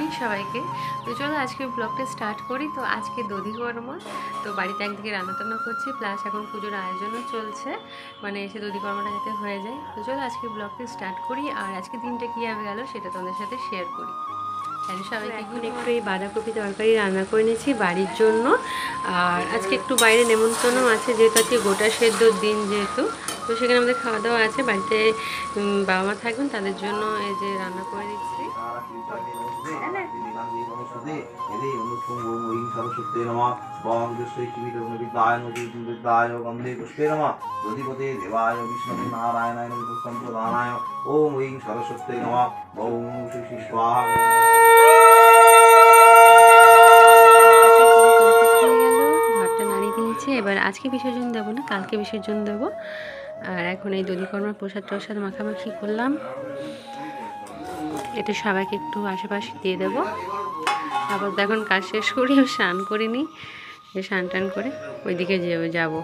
Morning সবাইকে। তো চলো আজকে ব্লগটা স্টার্ট করি। তো আজকে দধি কর্মা, তো বাড়িতে একদিকে রান্নাটান্না করছি, প্লাস এখন পুজোর আয়োজনও চলছে, মানে এসে দধি কর্মাটা যাতে হয়ে যায়। তো চলো আজকে ব্লগটা স্টার্ট করি, আর আজকে দিনটা কীভাবে গেল সেটা তোমাদের সাথে শেয়ার করি। সবাইকে এখন একটু এই বাঁধাকপি তরকারি রান্না করে নিয়েছি বাড়ির জন্য। আর আজকে একটু বাইরে নেমন্তন্ন আছে, যেহেতু আজকে গোটা সেদ্ধর দিন, যেহেতু তো সেখানে আমাদের খাওয়া দাওয়া আছে। বাড়িতে বাবা মা থাকবেন, তাদের জন্য এই যে রান্না করে দিচ্ছি। ঘরটা নাড়িয়ে দিয়েছি, এবার আজকে বিসর্জন দেবো না, কালকে বিসর্জন দেবো। আর এখন এই দধিকর্মার প্রসাদ টসাদ মাখামাখি করলাম, এটা সবাইকে একটু আশেপাশে দিয়ে দেবো। আবার এখন কাজ শেষ করি, স্নান করিনি, স্নান টান করে ওইদিকে যাবো।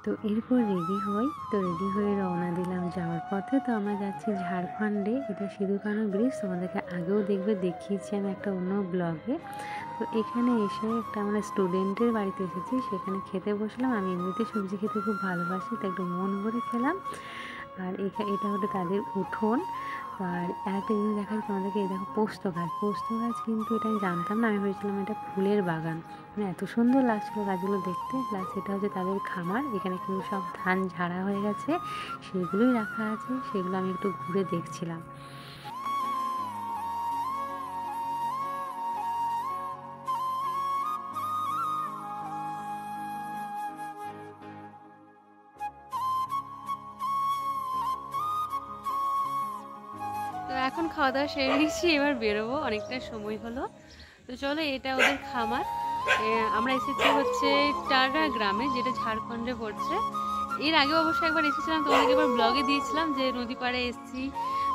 তো এরপর রেডি হই, তো রেডি হয়ে রওনা দিলাম যাওয়ার পথে। তো আমরা যাচ্ছি ঝাড়খণ্ডে, এটা সিধু-কানু ব্রিজ, তোমাদেরকে আগেও দেখিয়েছি আমি একটা অন্য ব্লগে। তো এখানে এসে একটা আমরা স্টুডেন্টের বাড়িতে এসেছি, সেখানে খেতে বসলাম। আমি এমনিতে সবজি খেতে খুব ভালোবাসি, তো একটু মন ভরে খেলাম। আর এটা হলো তাদের উঠোন। আর একটা জিনিস দেখাচ্ছি তোমাদেরকে, এই দেখো পোস্ত গাছ, কিন্তু এটা আমি জানতাম না, আমি ভেবেছিলাম এটা ফুলের বাগান। মানে এত সুন্দর লাগছিলো গাছগুলো দেখতে। প্লাস এটা হচ্ছে তাদের খামার, এখানে কিন্তু সব ধান ঝাড়া হয়ে গেছে, সেগুলোই রাখা আছে, সেগুলো আমি একটু ঘুরে দেখছিলাম। তো এখন খাওয়া দাওয়া সেরে নিচ্ছি, এবার বেরোবো, অনেকটা সময় হলো। তো চলো, এটা ওদের খামার। আমরা এসেছি হচ্ছে টারা গ্রামে, যেটা ঝাড়খণ্ডে পড়ছে। এর আগে অবশ্য একবার এসেছিলাম, তোমাদেরকে এবার ব্লগে দিয়েছিলাম যে নদী পাড়ে এসেছি।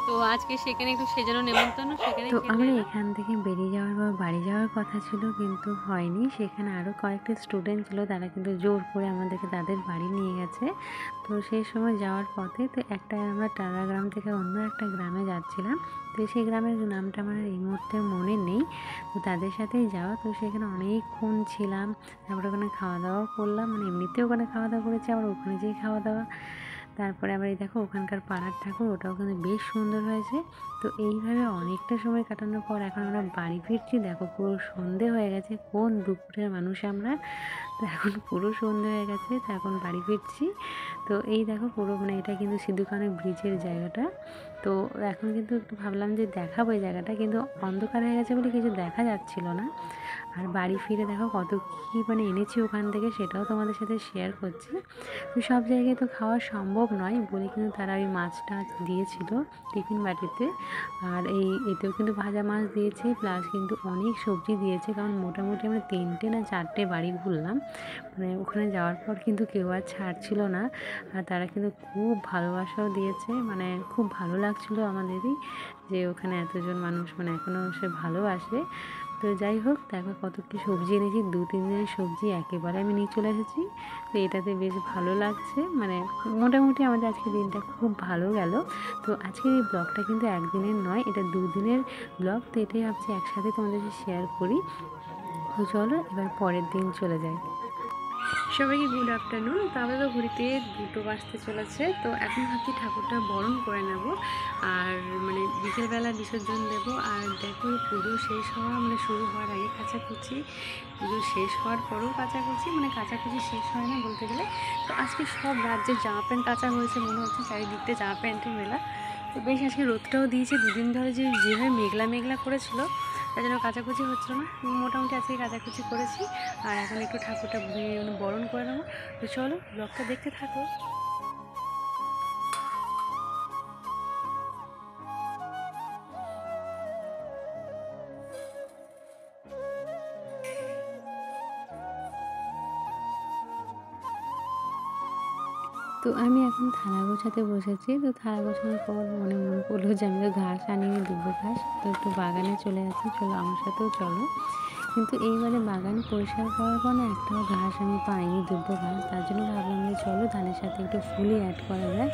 তো আজকে সেখানে একটু সেজানো নেমন্তন্ন, সেখানে তো আমরা এখান থেকে বেরিয়ে যাওয়ার বা বাড়ি যাওয়ার কথা ছিল, কিন্তু হয়নি। সেখানে আরও কয়েকটা স্টুডেন্ট ছিল, তারা কিন্তু জোর করে আমাদেরকে তাদের বাড়ি নিয়ে গেছে। তো সেই সময় যাওয়ার পথে তো আমরা টারা গ্রাম থেকে অন্য একটা গ্রামে যাচ্ছিলাম। তো সেই গ্রামের নামটা আমার এই মুহূর্তে মনে নেই। তো তাদের সাথেই যাওয়া, তো সেখানে অনেকক্ষণ ছিলাম। তারপরে ওখানে খাওয়া দাওয়াও করলাম, মানে এমনিতে ওখানে খাওয়া দাওয়া করেছি, আবার ওখানে যেয়ে খাওয়া দাওয়া। তারপরে আবার এই দেখো ওখানকার পাড়ার ঠাকুর, ওটাও কিন্তু বেশ সুন্দর হয়েছে। তো এইভাবে অনেকটা সময় কাটানোর পর এখন আমরা বাড়ি ফিরছি। দেখো পুরো সন্ধে হয়ে গেছে, কোন দুপুরের মানুষ আমরা। তো এখন পুরো সন্ধে হয়ে গেছে, তো এখন বাড়ি ফিরছি। তো এই দেখো পুরো, মানে এটা কিন্তু সিধু-কানু ব্রিজের জায়গাটা। তো এখন কিন্তু একটু ভাবলাম যে দেখাবো এই জায়গাটা, কিন্তু অন্ধকার হয়ে গেছে বলে কিছু দেখা যাচ্ছিল না। আর বাড়ি ফিরে দেখো কত কী মানে এনেছি ওখান থেকে, সেটাও তোমাদের সাথে শেয়ার করছি। তো সব জায়গায় তো খাওয়া সম্ভব নয় বলে কিন্তু তারা ওই মাছটা দিয়েছিল টিফিন বাটিতে। আর এতেও কিন্তু ভাজা মাছ দিয়েছে, প্লাস কিন্তু অনেক সবজি দিয়েছে, কারণ মোটামুটি আমরা 3টে না 4টে বাড়ি ঘুরলাম। মানে ওখানে যাওয়ার পর কিন্তু কেউ আর ছাড়ছিল না। আর তারা কিন্তু খুব ভালোবাসাও দিয়েছে, মানে খুব ভালো লাগছিলো আমাদেরই যে ওখানে এতজন মানুষ মানে এখনও সে ভালোবাসে। তো যাই হোক, দেখো কত কী সবজি এনেছি, 2-3 দিনের সবজি একেবারে আমি নিয়ে চলে এসেছি। তো এটাতে বেশ ভালো লাগছে, মানে মোটামুটি আমাদের আজকে দিনটা খুব ভালো গেল। তো আজকের এই ব্লগটা কিন্তু একদিনের নয়, এটা 2 দিনের ব্লগ। তো এটাই ভাবছি একসাথে তোমাদের শেয়ার করি। তো চলো এবার পরের দিন চলে যাই। সবাইকে গুড আফটারনুন। তো আমাদের ঘুরিতে 2টো বাজতে চলেছে। তো এখন ভাবছি ঠাকুরটা বরণ করে নেব, আর মানে বিকেলবেলা বিসর্জন দেব। আর দেখো পুজো শেষ হওয়া মানে শুরু হওয়ার আগে কাচাকুচি, পুজো শেষ হওয়ার পরেও কাচাকুচি, মানে কাচাকুচি শেষ হয় না বলতে গেলে। তো আজকে সব রাজ্যের জামা প্যান্ট কাচা হয়েছে, মনে হচ্ছে চারিদিকটা জামা প্যান্টের মেলা। তো বেশ আজকে রোদটাও দিয়েছে, 2 দিন ধরে যেভাবে মেঘলা মেঘলা করেছিল, তার জন্য কাচাকুচি হচ্ছিল না। মোটামুটি আজকে কাচাকুচি করেছি। আর এখন একটু ঠাকুরটা বরণ করে নেবো। তো চলো ব্লগটা দেখতে থাকো। তো আমি এখন থালা গোছাতে বসেছি। তো থালা গোছানোর পর মনে পড়লো যে আমি তো ঘাস আনিনি, দুব্বো ঘাস। তো একটু বাগানে চলে যাচ্ছি, চলো আমার সাথেও চলো। কিন্তু এইবারে বাগান পরিষ্কার করার পর না একটাও ঘাস আমি পাইনি, দুব্বো ঘাস। তার জন্য ভাবলাম যে চলো ধানের সাথে একটু ফুলই অ্যাড করা যায়।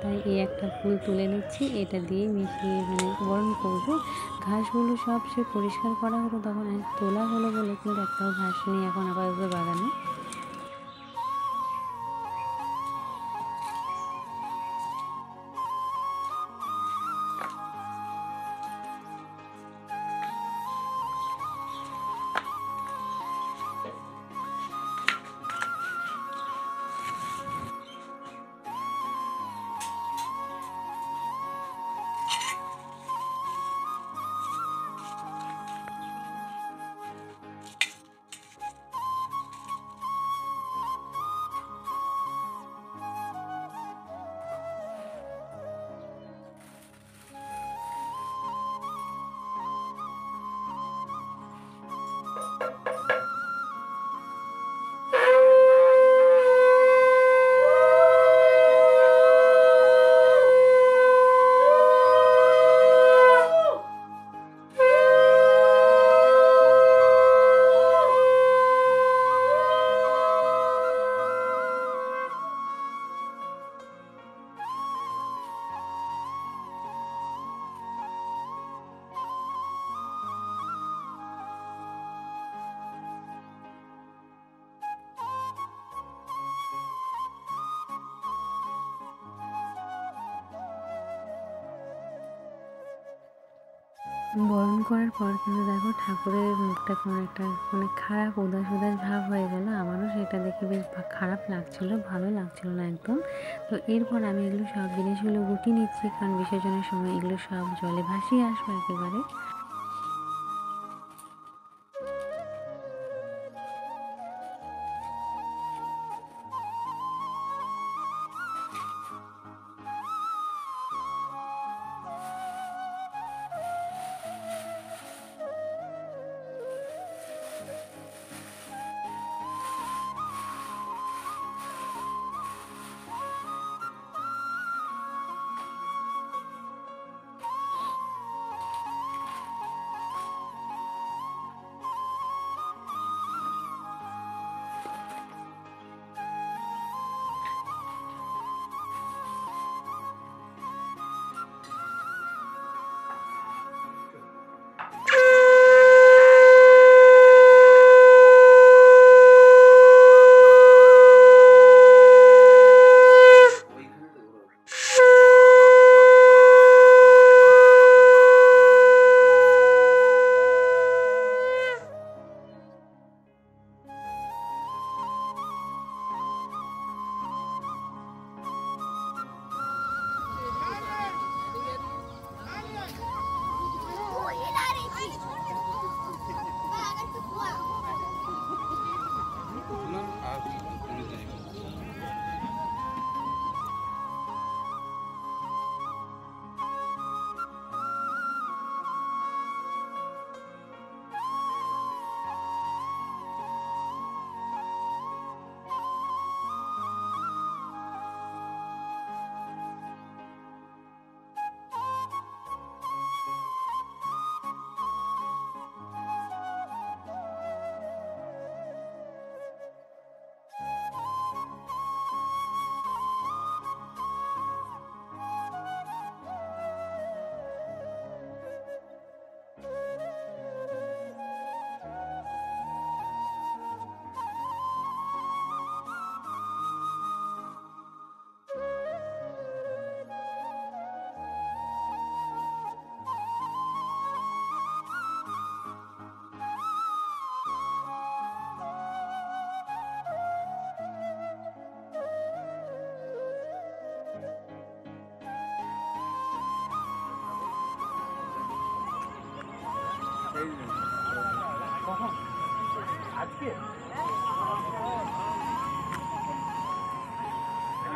তাই এই একটা ফুল তুলে নিচ্ছি, এটা দিয়ে মিশিয়ে মানে বরণ করবো। ঘাসগুলো সব সে পরিষ্কার করা হলো, তখন তোলা হলো বলে কিন্তু একটাও ঘাস নেই এখন আপাতত বাগানে। বরণ করার পর কিন্তু দেখো ঠাকুরের মুখটা কোনো একটা মানে খারাপ উদাস উদাস ভাব হয়ে গেল। আমারও সেটা দেখে বেশ খারাপ লাগছিল, ভালো লাগছিল না একদম। তো এরপর আমি এগুলো সব জিনিসগুলো গুটিয়ে নিচ্ছি, কারণ বিসর্জনের সময় এগুলো সব জলে ভাসিয়ে আসবো একেবারে।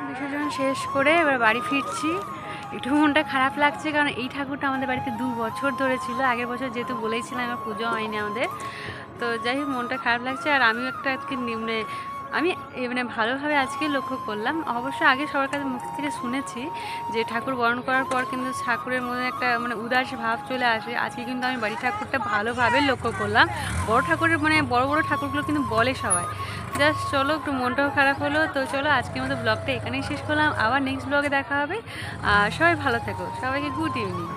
বিসর্জন শেষ করে এবার বাড়ি ফিরছি। একটু মনটা খারাপ লাগছে, কারণ এই ঠাকুরটা আমাদের বাড়িতে 2 বছর ধরে ছিল। আগের বছর যেহেতু বলেইছিলাম আমার পুজো হয়নি আমাদের, তো যাই হোক মনটা খারাপ লাগছে। আর আমিও একটা আজকে মানে আমি মানে ভালোভাবে আজকে লক্ষ্য করলাম, অবশ্য আগে সবার কাছে মুখ থেকে শুনেছি যে ঠাকুর বরণ করার পর কিন্তু ঠাকুরের মধ্যে একটা মানে উদাস ভাব চলে আসে। আজকে কিন্তু আমি বাড়ি ঠাকুরটা ভালোভাবে লক্ষ্য করলাম। বড় ঠাকুরের মানে বড় বড় ঠাকুরগুলো কিন্তু বলে সবাই, জাস্ট চলো একটু মনটাও খারাপ হলো। তো চলো আজকের মতো ব্লগটা এখানেই শেষ করলাম, আবার নেক্সট ব্লগে দেখা হবে। আর সবাই ভালো থেকো, সবাইকে গুড ইভিনিং।